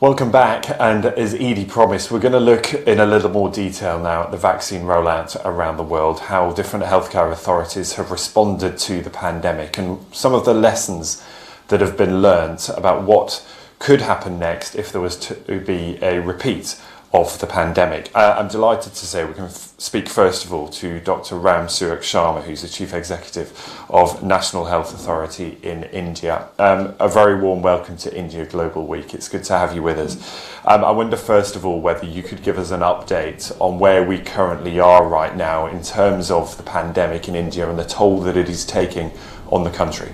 Welcome back, and as Edie promised, we're going to look in a little more detail now at the vaccine rollout around the world, how different healthcare authorities have responded to the pandemic and some of the lessons that have been learned about what could happen next if there was to be a repeat of the pandemic. I'm delighted to say we can speak first of all to Dr. Ram Surak Sharma, who's the Chief Executive of National Health Authority in India. A very warm welcome to India Global Week. It's good to have you with us. I wonder first of all whether you could give us an update on where we currently are right now in terms of the pandemic in India and the toll that it is taking on the country.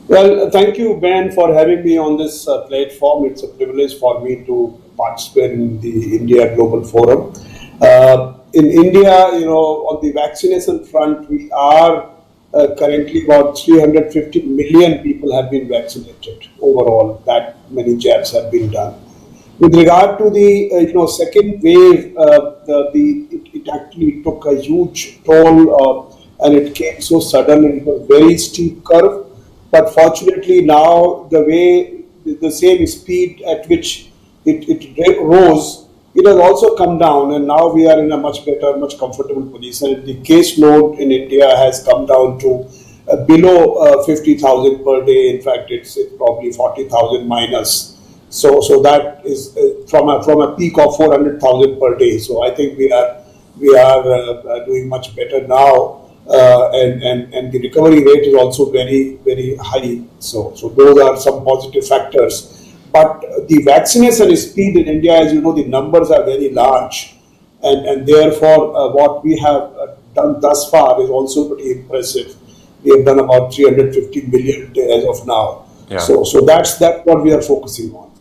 Well, thank you, Ben, for having me on this platform. It's a privilege for me to participate in the India Global Forum. In India, on the vaccination front, we are currently about 350 million people have been vaccinated overall. That many jabs have been done. With regard to the second wave, it actually took a huge toll, and it came so sudden, and it was a very steep curve. But fortunately now the same speed at which it rose, it has also come down, and now we are in a much better, much comfortable position. The case load in India has come down to below 50,000 per day. In fact, it's probably 40,000 minus. So that is from a peak of 400,000 per day. So I think we are doing much better now. And the recovery rate is also very, very high. So those are some positive factors. But the vaccination speed in India, as you know, the numbers are very large. And therefore, what we have done thus far is also pretty impressive. We have done about 350 million as of now. Yeah. So that's what we are focusing on.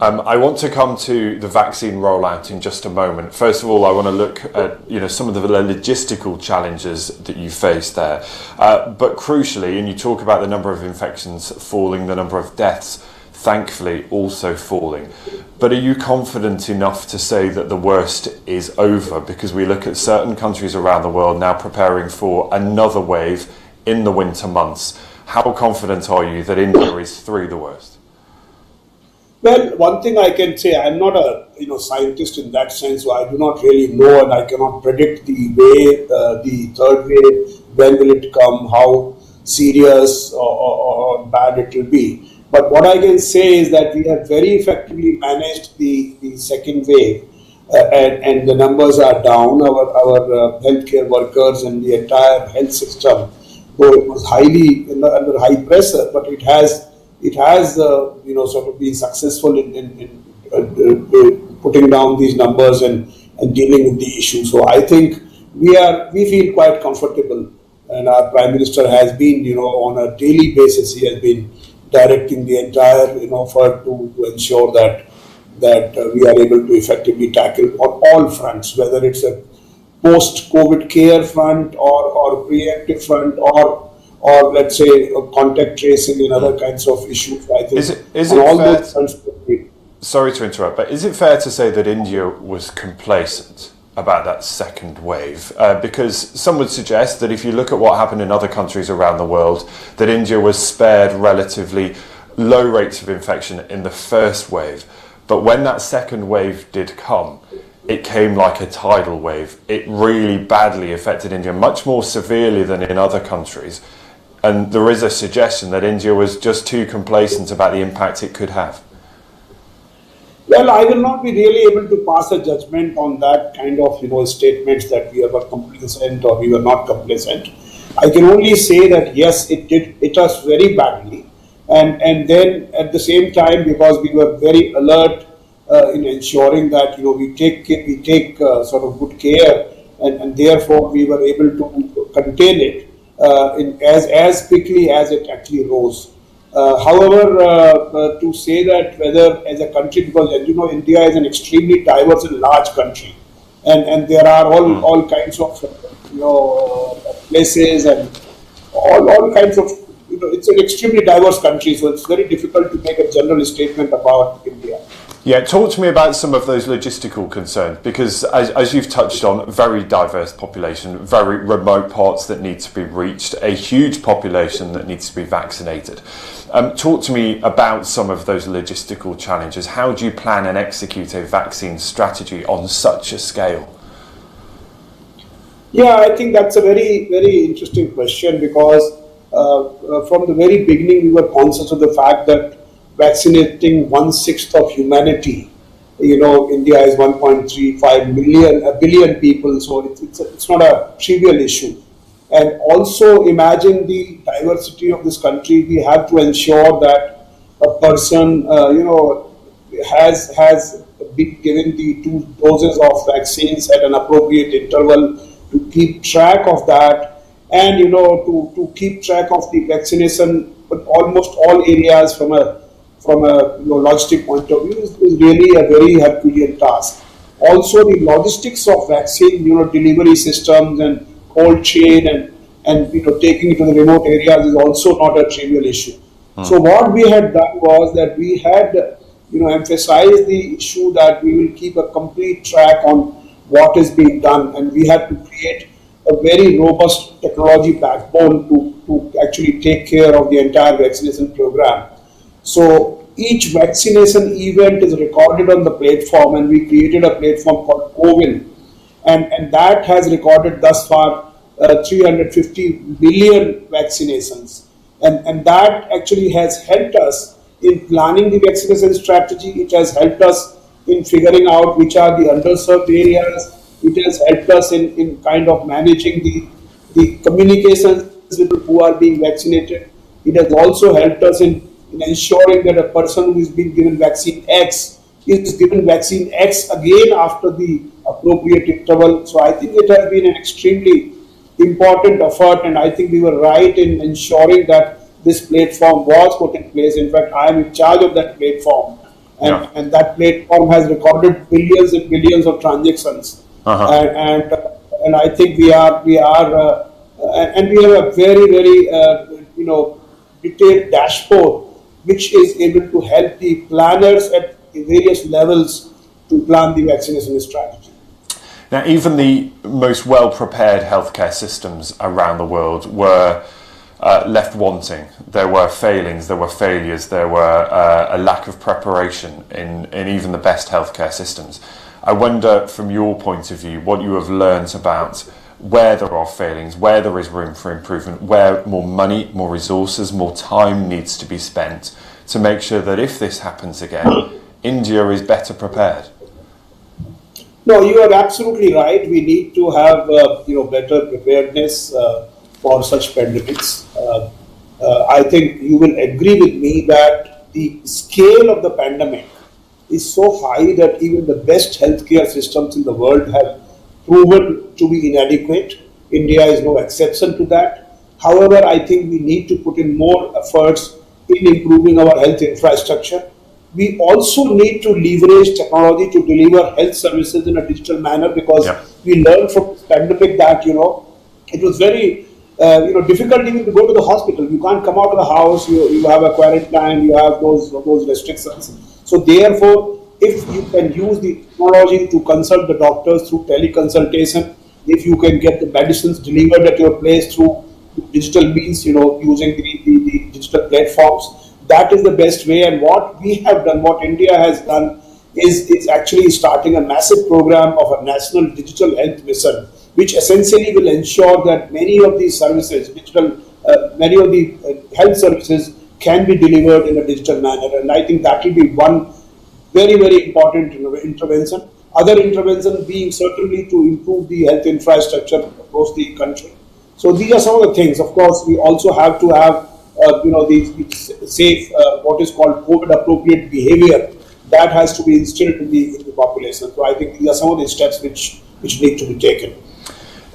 I want to come to the vaccine rollout in just a moment. First of all, I want to look at some of the logistical challenges that you face there. But crucially, and you talk about the number of infections falling, the number of deaths, thankfully, also falling. But are you confident enough to say that the worst is over? Because we look at certain countries around the world now preparing for another wave in the winter months. How confident are you that India is through the worst? Well, one thing I can say, I'm not a scientist in that sense, so I do not really know, and I cannot predict the way the third wave, when will it come, how serious or bad it will be. But what I can say is that we have very effectively managed the second wave, and the numbers are down. Our healthcare workers and the entire health system, though it was highly under high pressure, but it has sort of been successful in putting down these numbers and dealing with the issue. So I think we feel quite comfortable, and our Prime Minister has been, on a daily basis, he has been directing the entire effort to ensure that we are able to effectively tackle on all fronts, whether it's a post-COVID care front or preemptive front or let's say contact tracing and other kinds of issues. I think is it all fair those sorry to interrupt, but is it fair to say that India was complacent about that second wave? Because some would suggest that if you look at what happened in other countries around the world, that India was spared relatively low rates of infection in the first wave. But when that second wave did come, it came like a tidal wave. It really badly affected India, much more severely than in other countries. And there is a suggestion that India was just too complacent about the impact it could have. Well, I will not be really able to pass a judgment on that kind of statements that we were complacent or we were not complacent. I can only say that yes, it hit us very badly, and then at the same time, because we were very alert in ensuring that we take sort of good care, and therefore we were able to contain it as quickly as it actually rose. However, to say that whether as a country, because as you know, India is an extremely diverse and large country, and there are all kinds of places and all kinds of it's an extremely diverse country, so it's very difficult to make a general statement about India. Yeah, talk to me about some of those logistical concerns, because as you've touched on, very diverse population, very remote parts that need to be reached, a huge population that needs to be vaccinated. Talk to me about some of those logistical challenges. How do you plan and execute a vaccine strategy on such a scale? Yeah, I think that's a very, very interesting question because from the very beginning we were conscious of the fact that vaccinating 1/6 of humanity, India is 1.35 billion people, so it's not a trivial issue. And also imagine the diversity of this country. We have to ensure that a person, has been given the 2 doses of vaccines at an appropriate interval, to keep track of that, and to keep track of the vaccination but almost all areas from a logistic point of view is really a very Herculean task. Also the logistics of vaccine delivery systems and cold chain and taking it to the remote areas is also not a trivial issue. So what we had done was that we had emphasized the issue that we will keep a complete track on what is being done, and we had to create a very robust technology backbone to actually take care of the entire vaccination program. So each vaccination event is recorded on the platform, and we created a platform called CoWIN, and that has recorded thus far 350 million vaccinations, and that actually has helped us in planning the vaccination strategy. It has helped us in figuring out which are the underserved areas. It has helped us in kind of managing the communications with people who are being vaccinated. It has also helped us in ensuring that a person who is being given vaccine X is given vaccine X again after the appropriate interval. So I think it has been an extremely important effort, and I think we were right in ensuring that this platform was put in place. In fact, I am in charge of that platform, and that platform has recorded billions and billions of transactions. And I think we are and we have a very, very detailed dashboard which is able to help the planners at various levels to plan the vaccination strategy. Now, even the most well-prepared healthcare systems around the world were left wanting. There were failings, there were failures, there were a lack of preparation in even the best healthcare systems. I wonder, from your point of view, what you have learned about where there are failings, where there is room for improvement, where more money, more resources, more time needs to be spent to make sure that if this happens again, India is better prepared. No, you are absolutely right. We need to have better preparedness for such pandemics. I think you will agree with me that the scale of the pandemic is so high that even the best healthcare systems in the world have proven to be inadequate. India is no exception to that. However, I think we need to put in more efforts in improving our health infrastructure. We also need to leverage technology to deliver health services in a digital manner, because we learned from this pandemic that it was very difficult even to go to the hospital. You can't come out of the house. You have a quarantine. You have those restrictions. So therefore, if you can use the technology to consult the doctors through teleconsultation, if you can get the medicines delivered at your place through digital means, using the digital platforms, that is the best way. And what we have done, what India has done, is actually starting a massive program of a national digital health mission, which essentially will ensure that many of these services, many of the health services can be delivered in a digital manner. And I think that will be one very, very important intervention. Other intervention being certainly to improve the health infrastructure across the country. So these are some of the things. Of course, we also have to have the safe, what is called COVID appropriate behavior, that has to be instilled in the population. So I think these are some of the steps which need to be taken.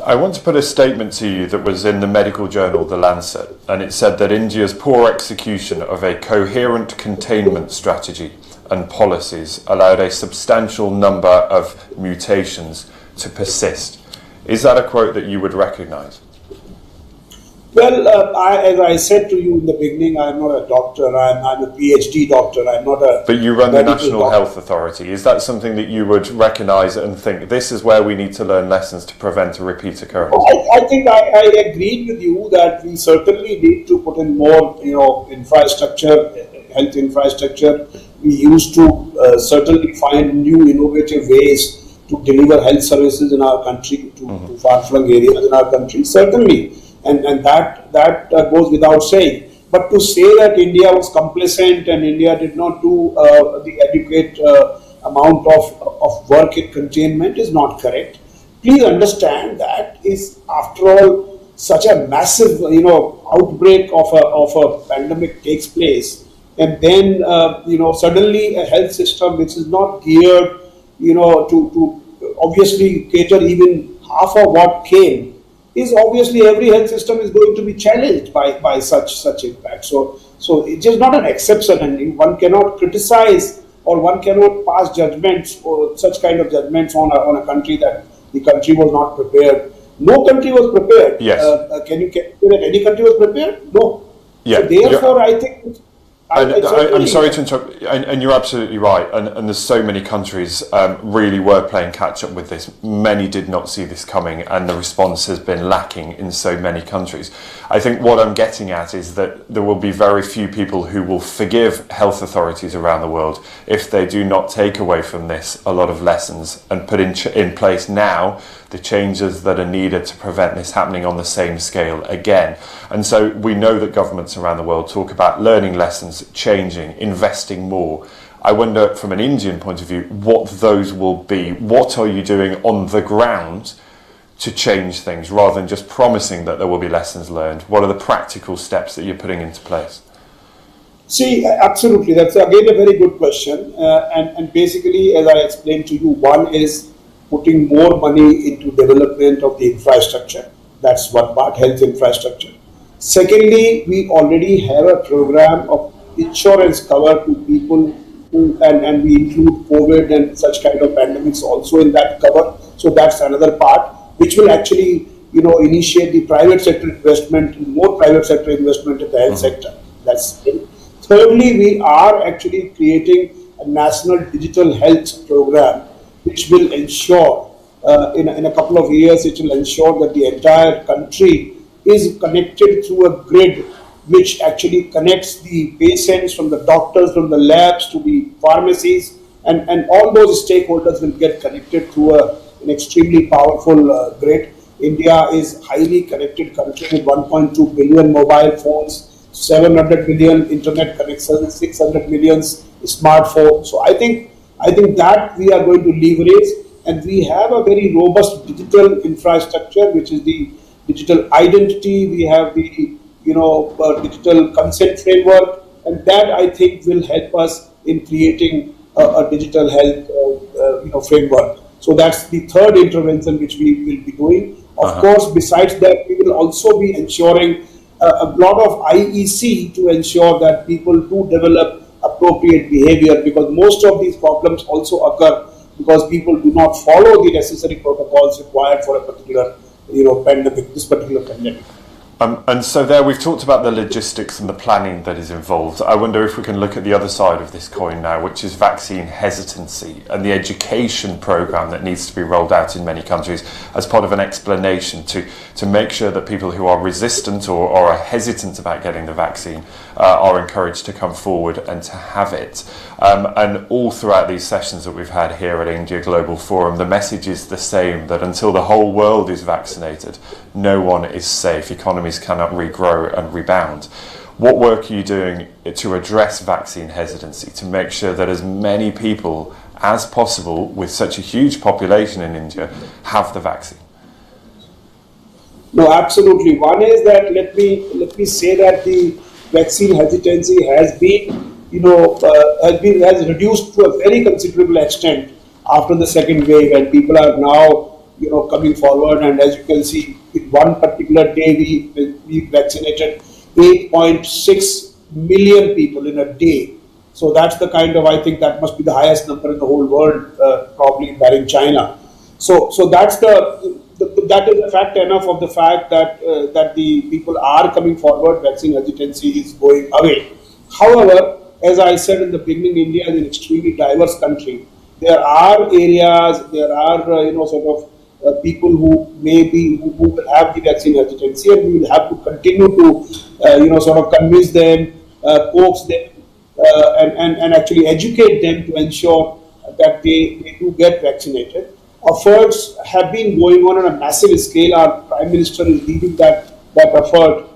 I want to put a statement to you that was in the medical journal The Lancet, and it said that India's poor execution of a coherent containment strategy and policies allowed a substantial number of mutations to persist. Is that a quote that you would recognise? Well, as I said to you in the beginning, I'm not a doctor. I'm a PhD doctor. I'm not a But you run the medical National doctor. Health Authority. Is that something that you would recognise and think this is where we need to learn lessons to prevent a repeat occurrence? I think I agreed with you that we certainly need to put in more, infrastructure, health infrastructure. We used to certainly find new innovative ways to deliver health services in our country to far-flung areas in our country. Certainly, and that goes without saying. But to say that India was complacent and India did not do the adequate amount of work in containment is not correct. Please understand that is, after all, such a massive, outbreak of a pandemic takes place, and then suddenly a health system which is not geared, to obviously cater even half of what came, is obviously every health system is going to be challenged by such impact. So it is not an exception, and one cannot criticize or one cannot pass judgments or such kind of judgments on a country that the country was not prepared. No country was prepared. Yes. Can you say that any country was prepared? No. Yeah. So therefore, I think. I'm sorry to interrupt, and you're absolutely right. And there's so many countries really were playing catch up with this. Many did not see this coming, and the response has been lacking in so many countries. I think what I'm getting at is that there will be very few people who will forgive health authorities around the world if they do not take away from this a lot of lessons and put in place now the changes that are needed to prevent this happening on the same scale again. And so we know that governments around the world talk about learning lessons, changing, investing more. I wonder, from an Indian point of view, what those will be. What are you doing on the ground to change things, rather than just promising that there will be lessons learned? What are the practical steps that you're putting into place? See, absolutely. That's again a very good question. And basically, as I explained to you, one is putting more money into development of the infrastructure. That's one part, health infrastructure. Secondly, we already have a program of insurance cover to people and we include COVID and such kind of pandemics also in that cover. So that's another part, which will actually, initiate the private sector investment, more private sector investment in the health sector. That's it. Thirdly, we are actually creating a national digital health program, which will ensure, in a couple of years, it will ensure that the entire country is connected through a grid which actually connects the patients from the doctors, from the labs to the pharmacies, and all those stakeholders will get connected through an extremely powerful grid. India is highly connected country with 1.2 billion mobile phones, 700 million internet connections, 600 million smartphones. So I think that we are going to leverage, and we have a very robust digital infrastructure, which is the digital identity. We have the digital consent framework, and that I think will help us in creating a digital health framework. So that's the third intervention which we will be doing. Of course, besides that, we will also be ensuring a lot of IEC to ensure that people do develop appropriate behavior, because most of these problems also occur because people do not follow the necessary protocols required for a particular pandemic, this particular pandemic. And so there we've talked about the logistics and the planning that is involved. I wonder if we can look at the other side of this coin now, which is vaccine hesitancy and the education program that needs to be rolled out in many countries as part of an explanation to make sure that people who are resistant or are hesitant about getting the vaccine are encouraged to come forward and to have it. And all throughout these sessions that we've had here at India Global Forum, the message is the same, that until the whole world is vaccinated, no one is safe. Economies cannot regrow and rebound. What work are you doing to address vaccine hesitancy, to make sure that as many people as possible with such a huge population in India have the vaccine? No, absolutely. One is that let me say that the vaccine hesitancy has been has reduced to a very considerable extent after the second wave, and people are now coming forward. And as you can see, in one particular day we vaccinated 8.6 million people in a day. So that's the kind of, I think that must be the highest number in the whole world, probably barring China. So that's the that is a fact enough of the fact that that the people are coming forward. Vaccine hesitancy is going away. However, as I said in the beginning, India is an extremely diverse country. There are areas, there are sort of people who may be who will have the vaccine hesitancy, and we will have to continue to sort of convince them, coax them, and actually educate them to ensure that they do get vaccinated. Efforts have been going on a massive scale. Our Prime Minister is leading that effort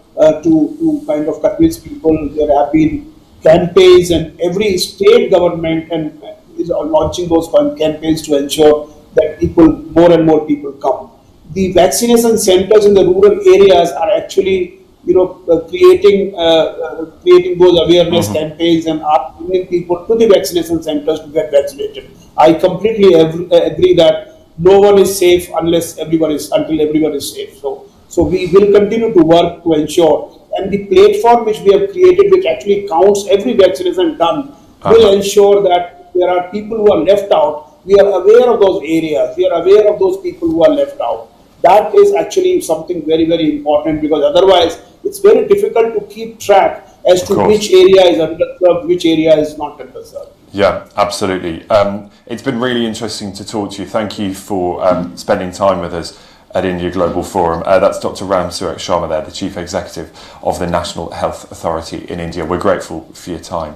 to kind of convince people. There have been campaigns, and every state government is launching those campaigns to ensure that more and more people come. The vaccination centers in the rural areas are actually creating those awareness campaigns and are bringing people to the vaccination centers to get vaccinated. I completely agree that no one is safe until everyone is safe. So we will continue to work to ensure, and the platform which we have created, which actually counts every vaccination done, will ensure that there are people who are left out. We are aware of those areas. We are aware of those people who are left out. That is actually something very, very important, because otherwise it's very difficult to keep track as to which area is underserved, which area is not underserved. Yeah, absolutely. It's been really interesting to talk to you. Thank you for spending time with us at India Global Forum. That's Dr. Ram Surak Sharma there, the Chief Executive of the National Health Authority in India. We're grateful for your time.